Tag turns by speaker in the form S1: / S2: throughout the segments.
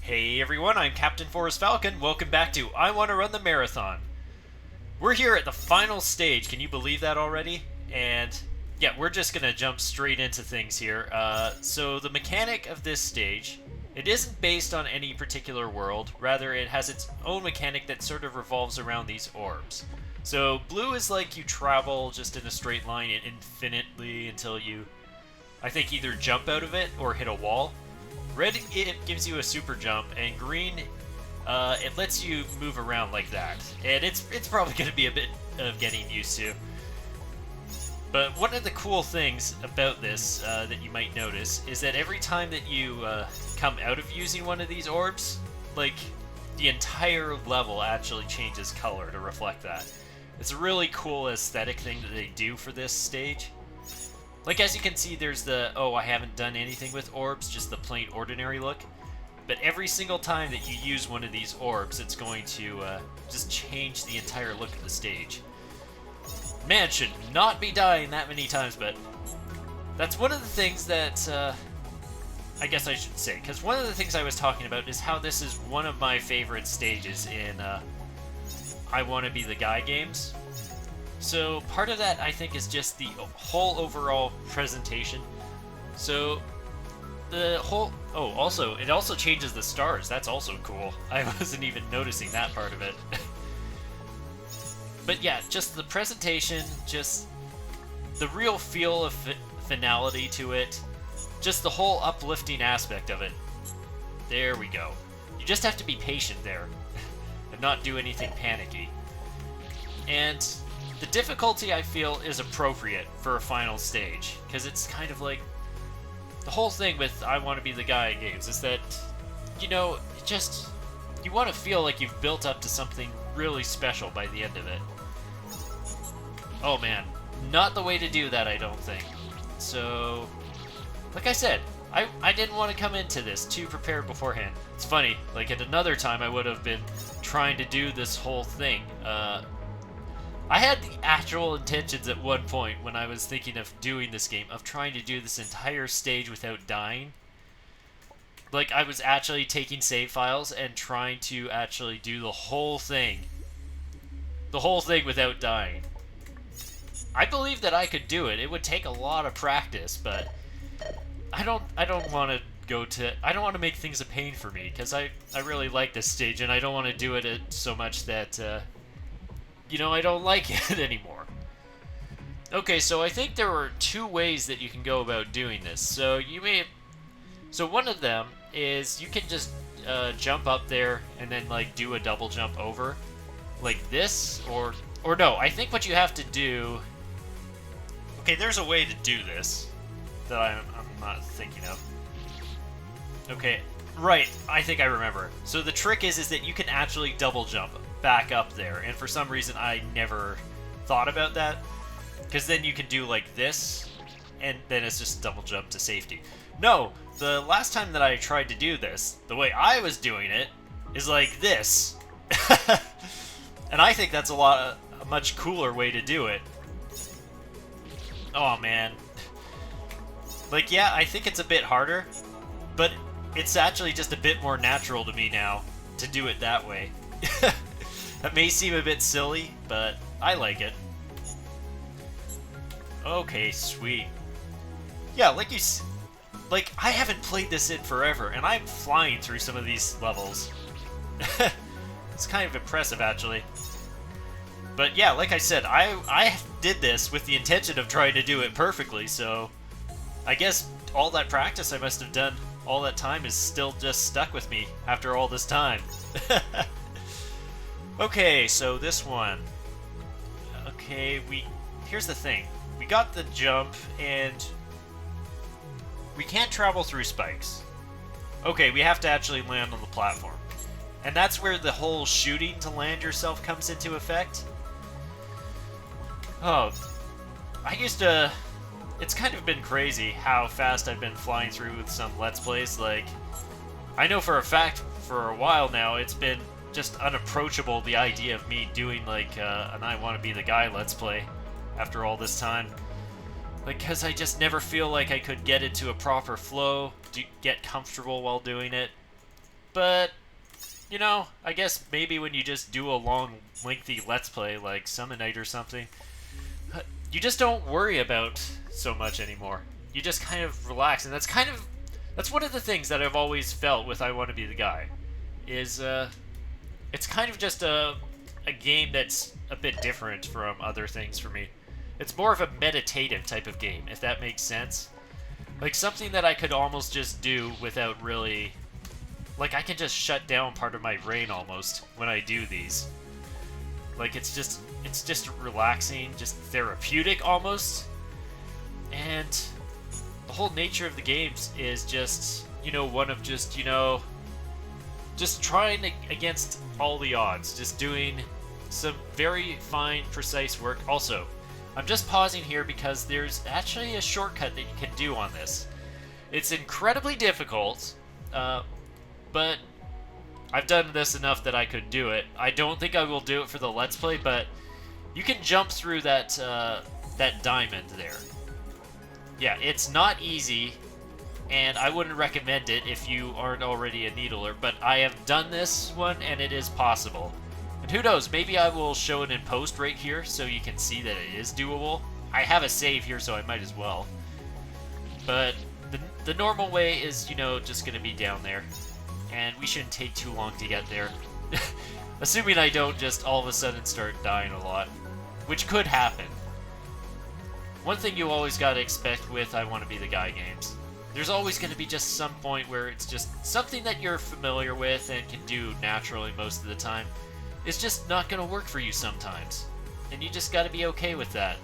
S1: Hey everyone, I'm Captain Forrest Falcon. Welcome back to I Want to Run the Marathon. We're here at the final stage. Can you believe that already? And yeah, we're just gonna jump straight into things here. So the mechanic of this stage, it isn't based on any particular world. Rather, it has its own mechanic that sort of revolves around these orbs. So blue is like you travel just in a straight line infinitely until you, I think, either jump out of it or hit a wall. Red, it gives you a super jump, and green, it lets you move around like that. And it's probably going to be a bit of getting used to. But one of the cool things about this that you might notice is that every time that you come out of using one of these orbs, like, the entire level actually changes color to reflect that. It's a really cool aesthetic thing that they do for this stage. Like, as you can see, there's the, oh, I haven't done anything with orbs, just the plain ordinary look. But every single time that you use one of these orbs, it's going to just change the entire look of the stage. Man should not be dying that many times, but that's one of the things that, I guess I should say, because one of the things I was talking about is how this is one of my favorite stages in I Want to Be the Guy games. So part of that, I think, is just the whole overall presentation. So the whole... Oh, also, it also changes the stars. That's also cool. I wasn't even noticing that part of it. But yeah, just the presentation, just the real feel of finality to it, just the whole uplifting aspect of it. There we go. You just have to be patient there and not do anything panicky. And the difficulty, I feel, is appropriate for a final stage, because it's kind of like the whole thing with I Want to Be the Guy games is that, you know, just you want to feel like you've built up to something really special by the end of it. Oh man, not the way to do that, I don't think. So, like I said, I didn't want to come into this too prepared beforehand. It's funny, like at another time I would have been trying to do this whole thing. I had the actual intentions at one point when I was thinking of doing this game of trying to do this entire stage without dying. Like, I was actually taking save files and trying to actually do the whole thing. The whole thing without dying. I believe that I could do it. It would take a lot of practice, but I don't want to I don't want to make things a pain for me, because I really like this stage, and I don't want to do it so much that you know, I don't like it anymore. Okay, so I think there are two ways that you can go about doing this. So one of them is you can just jump up there and then like do a double jump over, like this, or no. I think what you have to do. Okay, there's a way to do this that I'm not thinking of. Okay, right. I think I remember. So the trick is that you can actually double jump back up there, and for some reason I never thought about that, because then you can do like this, and then it's just double jump to safety. No, the last time that I tried to do this, the way I was doing it is like this. And I think that's a much cooler way to do it. Oh man. Like, yeah, I think it's a bit harder, but it's actually just a bit more natural to me now to do it that way. That may seem a bit silly, but I like it. Okay, sweet. Yeah, like, I haven't played this in forever, and I'm flying through some of these levels. It's kind of impressive, actually. But yeah, like I said, I did this with the intention of trying to do it perfectly, so I guess all that practice I must have done all that time is still just stuck with me after all this time. Okay, so this one. Okay, here's the thing. We got the jump, and we can't travel through spikes. Okay, we have to actually land on the platform. And that's where the whole shooting to land yourself comes into effect. Oh, it's kind of been crazy how fast I've been flying through with some Let's Plays. Like, I know for a fact for a while now it's been just unapproachable, the idea of me doing like an I Want to Be the Guy Let's Play after all this time. Like, because I just never feel like I could get into a proper flow, get comfortable while doing it. But, you know, I guess maybe when you just do a long, lengthy Let's Play, like Summon Night or something, you just don't worry about so much anymore. You just kind of relax, and that's one of the things that I've always felt with I Want to Be the Guy, is, it's kind of just a game that's a bit different from other things for me. It's more of a meditative type of game, if that makes sense. Like, something that I could almost just do without really... Like, I can just shut down part of my brain almost when I do these. Like, it's just relaxing, just therapeutic almost. And the whole nature of the games is just, you know, one of just, you know, just trying against all the odds, just doing some very fine, precise work. Also, I'm just pausing here because there's actually a shortcut that you can do on this. It's incredibly difficult, but I've done this enough that I could do it. I don't think I will do it for the Let's Play, but you can jump through that that diamond there. Yeah, it's not easy, and I wouldn't recommend it if you aren't already a needler, but I have done this one, and it is possible. And who knows, maybe I will show it in post right here so you can see that it is doable. I have a save here, so I might as well. But the normal way is, you know, just going to be down there. And we shouldn't take too long to get there. Assuming I don't just all of a sudden start dying a lot. Which could happen. One thing you always gotta expect with I Want to Be the Guy games. There's always going to be just some point where it's just something that you're familiar with and can do naturally most of the time. It's just not going to work for you sometimes. And you just gotta be okay with that.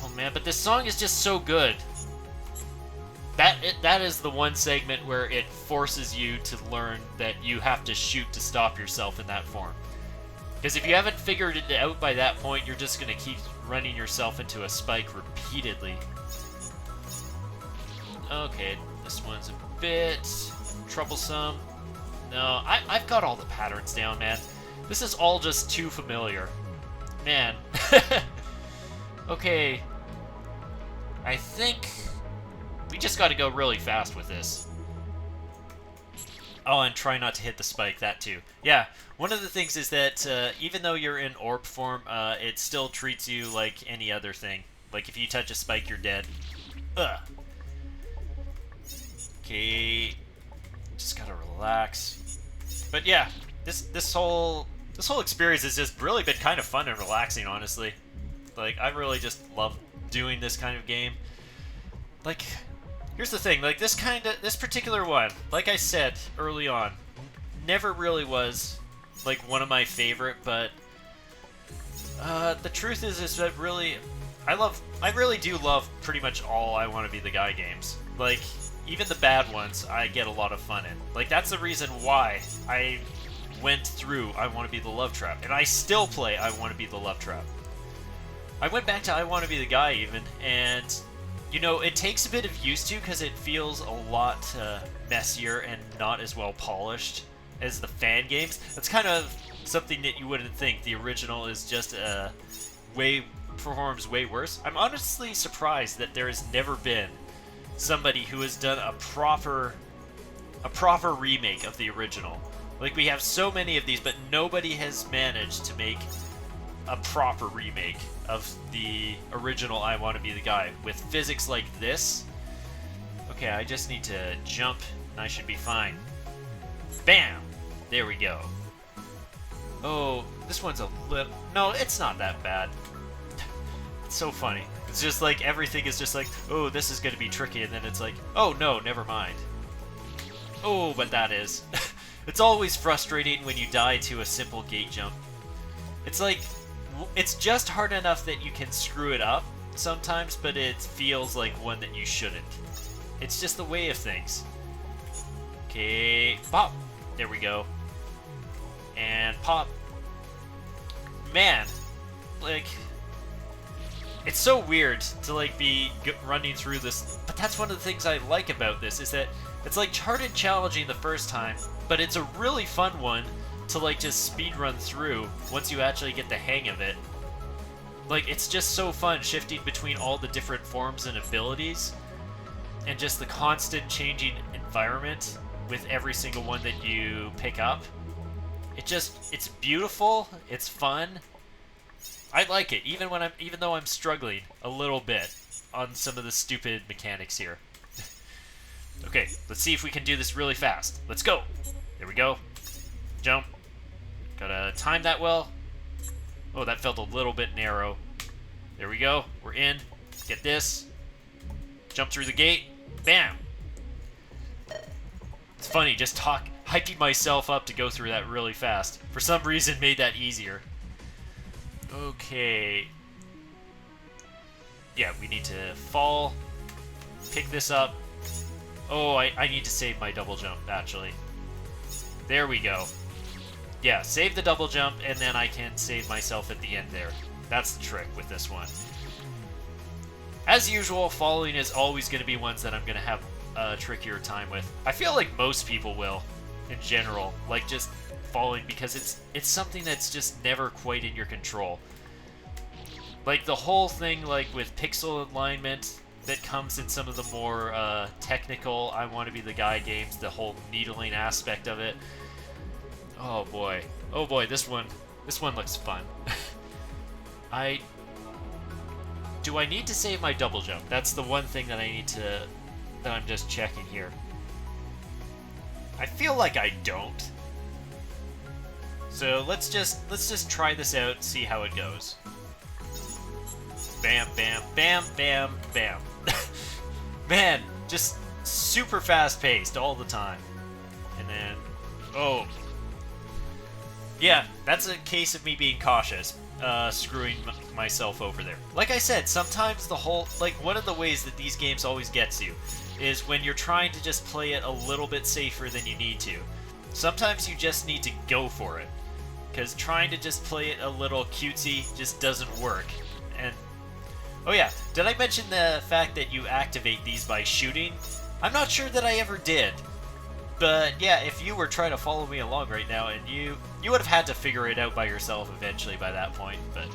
S1: Oh man, but this song is just so good. That is the one segment where it forces you to learn that you have to shoot to stop yourself in that form. Because if you haven't figured it out by that point, you're just going to keep running yourself into a spike repeatedly. Okay, this one's a bit troublesome. No, I've got all the patterns down, man. This is all just too familiar. Man. Okay. I think we just got to go really fast with this. Oh, and try not to hit the spike, that too. Yeah, one of the things is that even though you're in orb form, it still treats you like any other thing. Like if you touch a spike, you're dead. Ugh. Okay, just gotta relax. But yeah, this whole experience has just really been kind of fun and relaxing, honestly. Like I really just love doing this kind of game. Like, here's the thing, like this particular one, like I said early on, never really was like one of my favorite, but the truth is that really, I really do love pretty much all I Want to Be the Guy games. Like, even the bad ones, I get a lot of fun in. Like, that's the reason why I went through I Want to Be the Love Trap, and I still play I Want to Be the Love Trap. I went back to I Want to Be the Guy even, and you know, it takes a bit of used to because it feels a lot messier and not as well polished as the fan games. That's kind of something that you wouldn't think. The original is just performs way worse. I'm honestly surprised that there has never been somebody who has done a proper remake of the original. Like, we have so many of these, but nobody has managed to make a proper remake of the original I Want to Be the Guy with physics like this. Okay, I just need to jump and I should be fine. Bam! There we go. Oh, this one's a little... No, it's not that bad. It's so funny. It's just like everything is just like, oh, this is going to be tricky, and then it's like, oh no, never mind. Oh, but that is. It's always frustrating when you die to a simple gate jump. It's like, it's just hard enough that you can screw it up sometimes, but it feels like one that you shouldn't. It's just the way of things. Okay, pop. There we go. And pop. Man, like, it's so weird to like be running through this, but that's one of the things I like about this, is that it's like hard and challenging the first time, but it's a really fun one to like just speed run through once you actually get the hang of it. Like, it's just so fun shifting between all the different forms and abilities, and just the constant changing environment. with every single one that you pick up. It's beautiful, it's fun. I like it, even though I'm struggling a little bit on some of the stupid mechanics here. Okay, let's see if we can do this really fast. Let's go. There we go. Jump. Gotta time that well. Oh, that felt a little bit narrow. There we go. We're in. Get this. Jump through the gate. Bam. It's funny, just hyping myself up to go through that really fast. For some reason, made that easier. Okay. Yeah, we need to fall. Pick this up. Oh, I need to save my double jump, actually. There we go. Yeah, save the double jump, and then I can save myself at the end there. That's the trick with this one. As usual, falling is always going to be ones that I'm going to have a trickier time with. I feel like most people will, in general. Like, just falling, because it's something that's just never quite in your control. Like, the whole thing, like, with pixel alignment that comes in some of the more technical I Want to Be the Guy games, the whole needling aspect of it. Oh boy, this one looks fun. Do I need to save my double jump? That's the one thing that I'm just checking here. I feel like I don't. So let's just try this out and see how it goes. Bam, bam, bam, bam, bam. Man, just super fast-paced all the time. And then, oh. Yeah, that's a case of me being cautious, screwing myself over there. Like I said, sometimes one of the ways that these games always gets you is when you're trying to just play it a little bit safer than you need to. Sometimes you just need to go for it, because trying to just play it a little cutesy just doesn't work. And oh yeah, did I mention the fact that you activate these by shooting? I'm not sure that I ever did. But yeah, if you were trying to follow me along right now, and you would have had to figure it out by yourself eventually by that point. But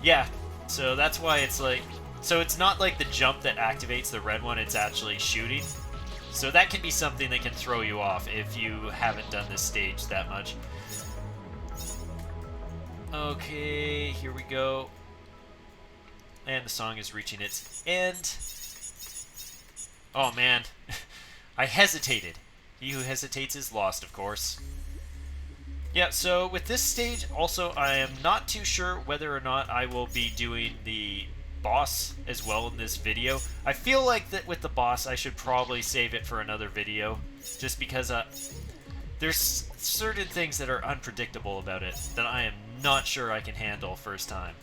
S1: yeah, so that's why it's like, so it's not like the jump that activates the red one, it's actually shooting. So that can be something that can throw you off if you haven't done this stage that much. Okay, here we go. And the song is reaching its end. Oh man, I hesitated. He who hesitates is lost, of course. Yeah, so with this stage, also, I am not too sure whether or not I will be doing the boss as well in this video. I feel like that with the boss, I should probably save it for another video, just because there's certain things that are unpredictable about it that I am not sure I can handle first time.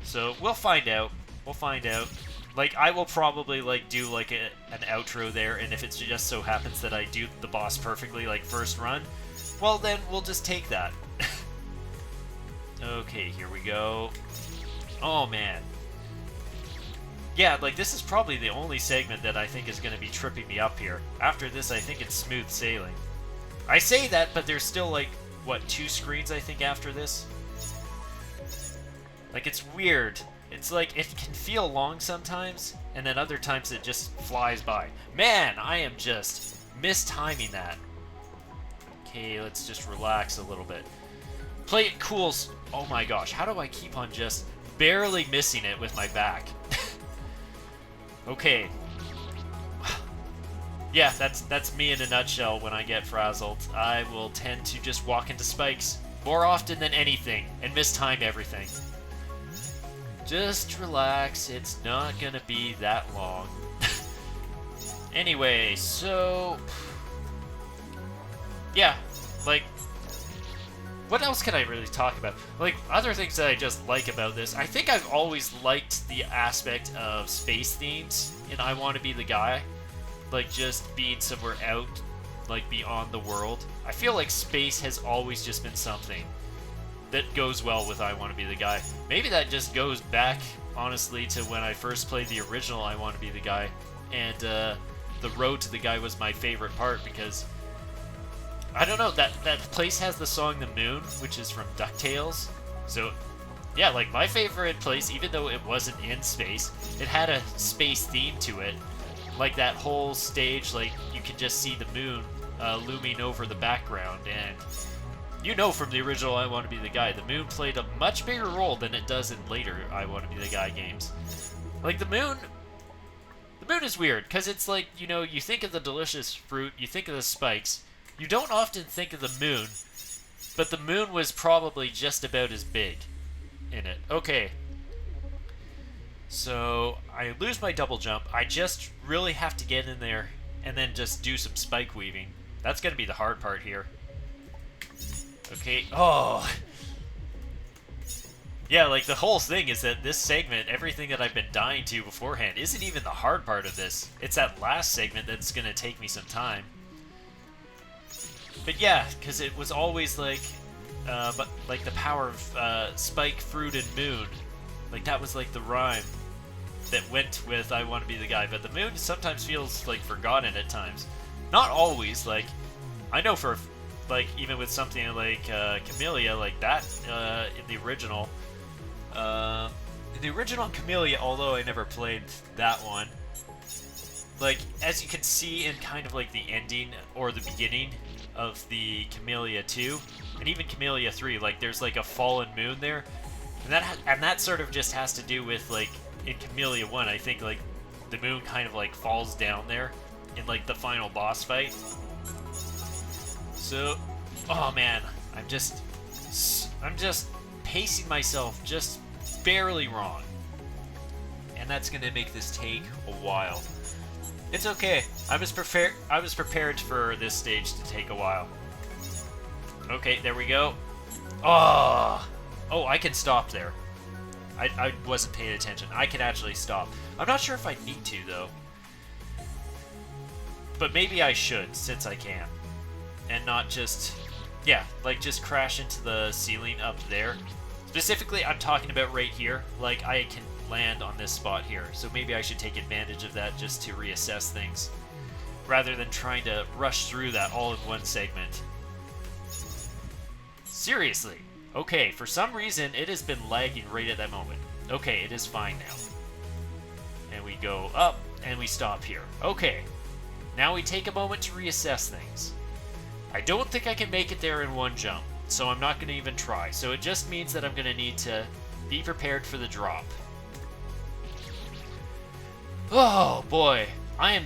S1: So we'll find out. We'll find out. Like, I will probably, like, do, like, an outro there, and if it just so happens that I do the boss perfectly, like, first run, well, then we'll just take that. Okay, here we go. Oh, man. Yeah, like, this is probably the only segment that I think is going to be tripping me up here. After this, I think it's smooth sailing. I say that, but there's still, like, what, 2 screens, I think, after this? Like, it's weird. It's like, it can feel long sometimes, and then other times it just flies by. Man, I am just mistiming that. Okay, let's just relax a little bit. Play it cool. Oh my gosh, how do I keep on just barely missing it with my back? Okay. Yeah, that's me in a nutshell when I get frazzled. I will tend to just walk into spikes more often than anything and mistime everything. Just relax, it's not gonna be that long. Anyway, so... yeah, like... what else can I really talk about? Like, other things that I just like about this, I think I've always liked the aspect of space themes in I Want to Be the Guy. Like, just being somewhere out, like, beyond the world. I feel like space has always just been something that goes well with I Want to Be the Guy. Maybe that just goes back, honestly, to when I first played the original I Want to Be the Guy, and the road to the guy was my favorite part, because I don't know, that place has the song The Moon, which is from DuckTales. So yeah, like, my favorite place, even though it wasn't in space, it had a space theme to it. like that whole stage, like you can just see the moon looming over the background, and you know from the original I Want to Be the Guy, the moon played a much bigger role than it does in later I Want to Be the Guy games. Like the moon is weird, because it's like, you know, you think of the delicious fruit, you think of the spikes, you don't often think of the moon, but the moon was probably just about as big in it. Okay. So, I lose my double jump. I just really have to get in there and then just do some spike weaving. That's going to be the hard part here. Okay. Oh. Yeah, like the whole thing is that this segment, everything that I've been dying to beforehand, isn't even the hard part of this. It's that last segment that's going to take me some time. But yeah, because it was always like, but like the power of spike, fruit, and moon. Like that was like the rhyme that went with I Want to Be the Guy. But the moon sometimes feels like forgotten at times. Not always. Like I know for like even with something like Camellia, like that in the original. In the original Camellia, although I never played that one, like as you can see in kind of like the ending or the beginning of the Camellia 2 and even Camellia 3, like there's like a fallen moon there, and that sort of just has to do with like in Camellia 1, I think like the moon kind of like falls down there in like the final boss fight. So, oh man, I'm just pacing myself just barely wrong, and that's gonna make this take a while. It's okay. I was prepared for this stage to take a while. Okay, there we go. Oh, I can stop there. I wasn't paying attention. I can actually stop. I'm not sure if I need to though, but maybe I should since I can, and not just, yeah, like just crash into the ceiling up there. Specifically, I'm talking about right here. Like, I can land on this spot here. So maybe I should take advantage of that just to reassess things, rather than trying to rush through that all in one segment. Seriously. Okay, for some reason, it has been lagging right at that moment. Okay, it is fine now. And we go up, and we stop here. Okay. Now we take a moment to reassess things. I don't think I can make it there in one jump, so I'm not going to even try. So it just means that I'm going to need to be prepared for the drop. Oh boy, I'm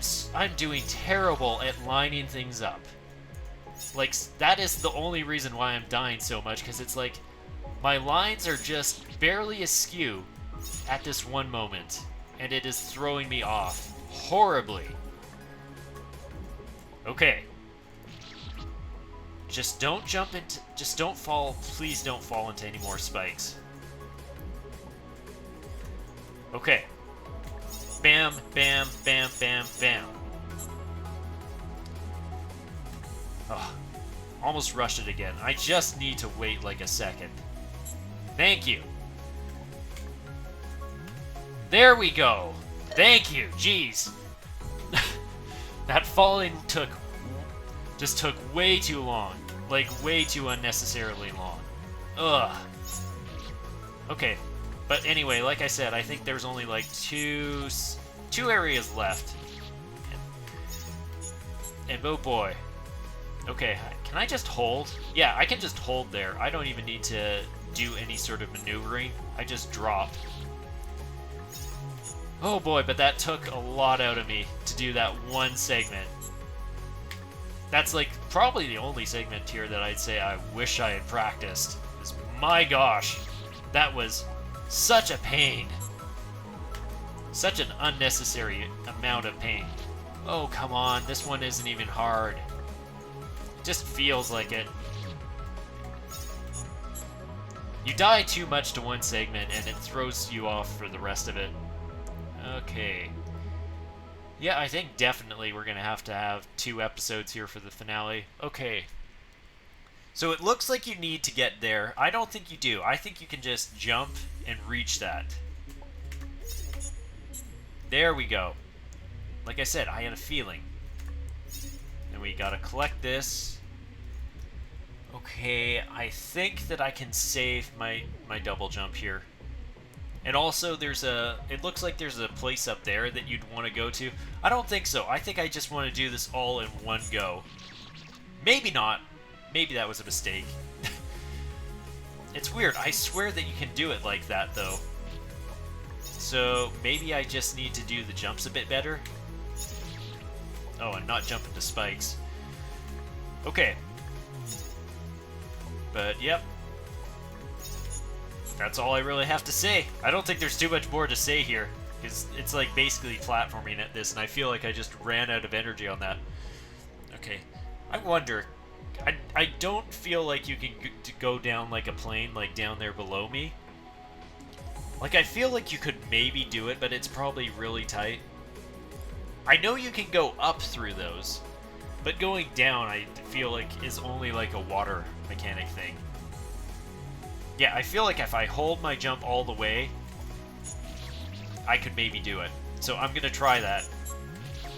S1: doing terrible at lining things up. Like, that is the only reason why I'm dying so much, because it's like my lines are just barely askew at this one moment, and it is throwing me off horribly. Okay. Just don't fall, please don't fall into any more spikes. Okay. Bam, bam, bam, bam, bam. Oh, almost rushed it again. I just need to wait like a second. Thank you. There we go. Thank you. Jeez. That falling took way too long. Like, way too unnecessarily long. Ugh. Okay. But anyway, like I said, I think there's only like two areas left. And oh boy. Okay, can I just hold? Yeah, I can just hold there. I don't even need to do any sort of maneuvering. I just drop. Oh boy, but that took a lot out of me to do that one segment. That's like probably the only segment here that I'd say I wish I had practiced. Because my gosh, that was such a pain. Such an unnecessary amount of pain. Oh, come on, this one isn't even hard. It just feels like it. You die too much to one segment and it throws you off for the rest of it. Okay. Yeah, I think definitely we're going to have 2 episodes here for the finale. Okay. So it looks like you need to get there. I don't think you do. I think you can just jump and reach that. There we go. Like I said, I had a feeling. And we got to collect this. Okay, I think that I can save my double jump here. And also, it looks like there's a place up there that you'd want to go to. I don't think so. I think I just want to do this all in one go. Maybe not. Maybe that was a mistake. It's weird. I swear that you can do it like that, though. So maybe I just need to do the jumps a bit better. Oh, and not jump into spikes. Okay. But, yep. That's all I really have to say. I don't think there's too much more to say here, because it's like basically platforming at this, and I feel like I just ran out of energy on that. Okay. I wonder... I don't feel like you can go down like a plane, like down there below me. Like, I feel like you could maybe do it, but it's probably really tight. I know you can go up through those, but going down, I feel like, is only like a water mechanic thing. Yeah, I feel like if I hold my jump all the way, I could maybe do it. So I'm gonna try that.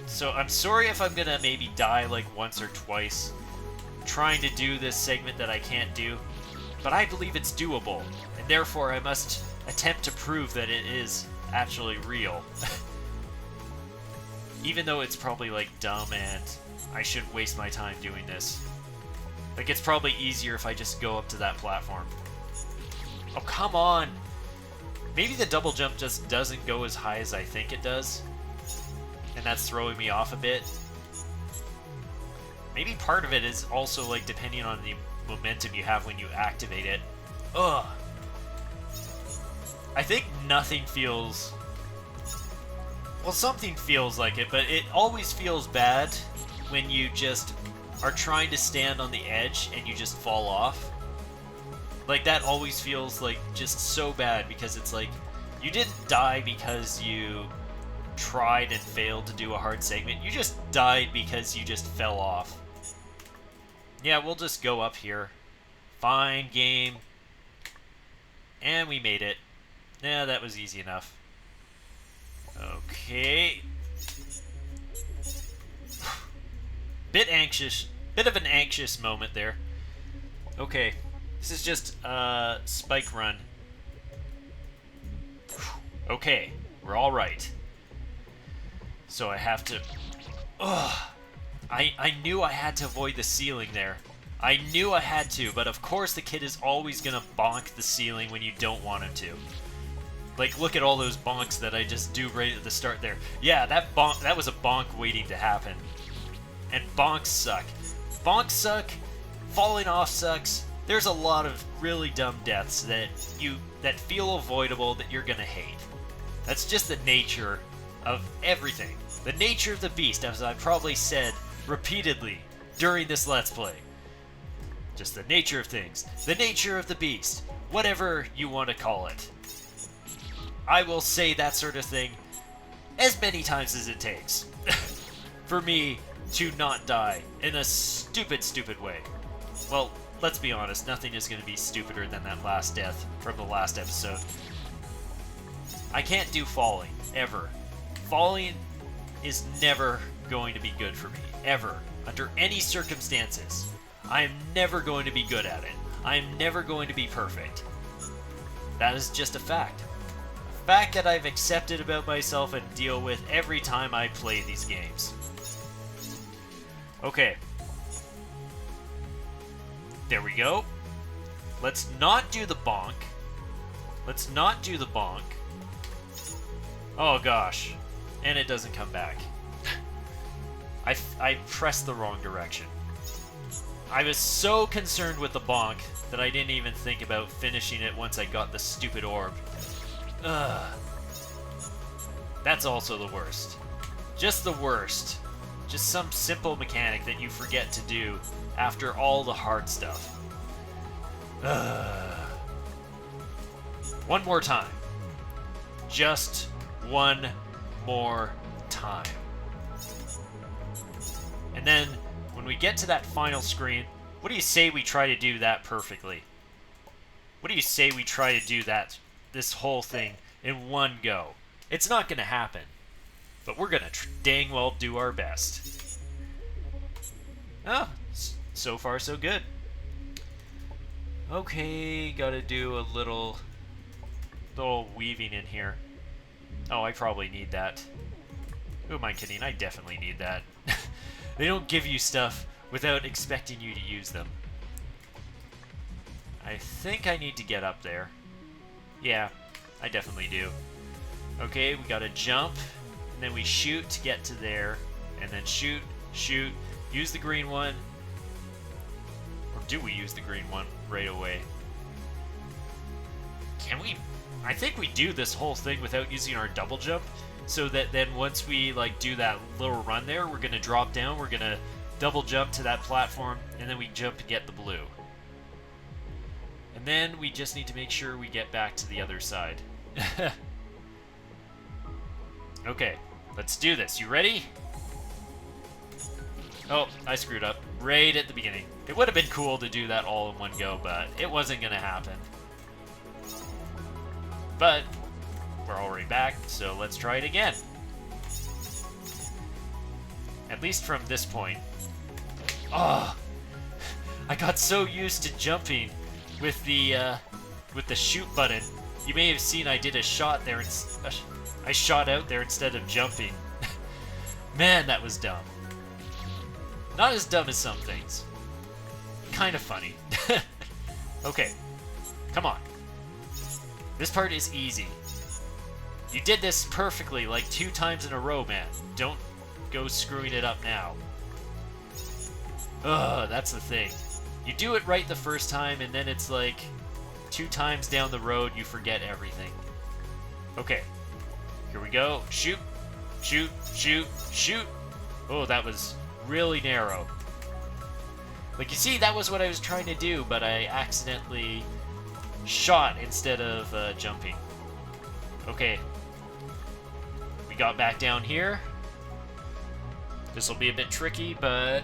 S1: So I'm sorry if I'm gonna maybe die like once or twice trying to do this segment that I can't do, but I believe it's doable, and therefore I must attempt to prove that it is actually real. Even though it's probably like dumb and I shouldn't waste my time doing this. Like, it's probably easier if I just go up to that platform. Oh, come on! Maybe the double jump just doesn't go as high as I think it does, and that's throwing me off a bit. Maybe part of it is also, like, depending on the momentum you have when you activate it. Ugh! I think nothing feels... Well, something feels like it, but it always feels bad when you just are trying to stand on the edge and you just fall off. Like, that always feels like just so bad, because it's like, you didn't die because you tried and failed to do a hard segment. You just died because you just fell off. Yeah, we'll just go up here. Fine, game. And we made it. Yeah, that was easy enough. Okay. Bit anxious. Bit of an anxious moment there. Okay. This is just a spike run. Okay. We're alright. So I have to... Ugh. I knew I had to avoid the ceiling there. I knew I had to, but of course the kid is always gonna bonk the ceiling when you don't want him to. Like, look at all those bonks that I just do right at the start there. Yeah, that was a bonk waiting to happen. And bonks suck. Bonks suck. Falling off sucks. There's a lot of really dumb deaths that feel avoidable that you're gonna hate. That's just the nature of everything. The nature of the beast, as I've probably said repeatedly during this Let's Play. Just the nature of things. The nature of the beast. Whatever you want to call it. I will say that sort of thing as many times as it takes for me to not die in a stupid, stupid way. Well, let's be honest, nothing is going to be stupider than that last death from the last episode. I can't do falling, ever. Falling is never going to be good for me, ever, under any circumstances. I am never going to be good at it. I am never going to be perfect. That is just a fact. Fact that I've accepted about myself and deal with every time I play these games. Okay. There we go. Let's not do the bonk. Let's not do the bonk. Oh gosh. And it doesn't come back. I pressed the wrong direction. I was so concerned with the bonk that I didn't even think about finishing it once I got the stupid orb. Ugh. That's also the worst. Just the worst. Just some simple mechanic that you forget to do after all the hard stuff. Ugh. One more time. Just one more time. And then, when we get to that final screen, what do you say we try to do that perfectly? What do you say we try to do this whole thing in one go? It's not going to happen, but we're going to dang well do our best. Oh, so far so good. Okay, gotta do a little little weaving in here. Oh, I probably need that. Who am I kidding? I definitely need that. They don't give you stuff without expecting you to use them. I think I need to get up there. Yeah, I definitely do. Okay, we gotta jump, and then we shoot to get to there, and then shoot, shoot, use the green one. Or do we use the green one right away? Can we? I think we do this whole thing without using our double jump, so that then once we like do that little run there, we're gonna drop down, we're gonna double jump to that platform, and then we jump to get the blue. And then we just need to make sure we get back to the other side. Okay, let's do this. You ready? Oh, I screwed up right at the beginning. It would have been cool to do that all in one go, but it wasn't gonna happen. But we're already back, so let's try it again. At least from this point. Oh, I got so used to jumping with the shoot button. You may have seen I did a shot there. I shot out there instead of jumping. Man, that was dumb. Not as dumb as some things. Kind of funny. Okay, come on. This part is easy. You did this perfectly like 2 times in a row, man. Don't go screwing it up now. Ugh, that's the thing. You do it right the first time, and then it's like 2 times down the road you forget everything. Okay, here we go. Shoot, shoot, shoot, shoot. Oh, that was really narrow. Like, you see, that was what I was trying to do, but I accidentally shot instead of jumping. Okay, we got back down here. This will be a bit tricky, but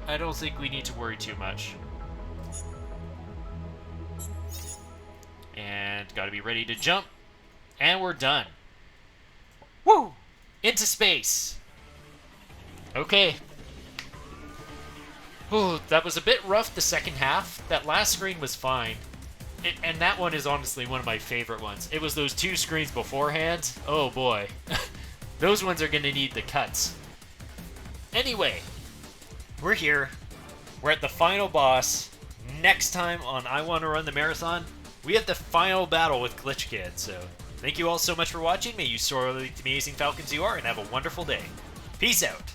S1: I don't think we need to worry too much. And gotta be ready to jump. And we're done. Woo! Into space. Okay. Ooh, that was a bit rough the second half. That last screen was fine. And that one is honestly one of my favorite ones. It was those 2 screens beforehand. Oh boy. Those ones are gonna need the cuts. Anyway, we're here. We're at the final boss. Next time on I Want to Run the Marathon, we have the final battle with Glitch Kid. So, thank you all so much for watching. May you soar like the amazing falcons you are, and have a wonderful day. Peace out.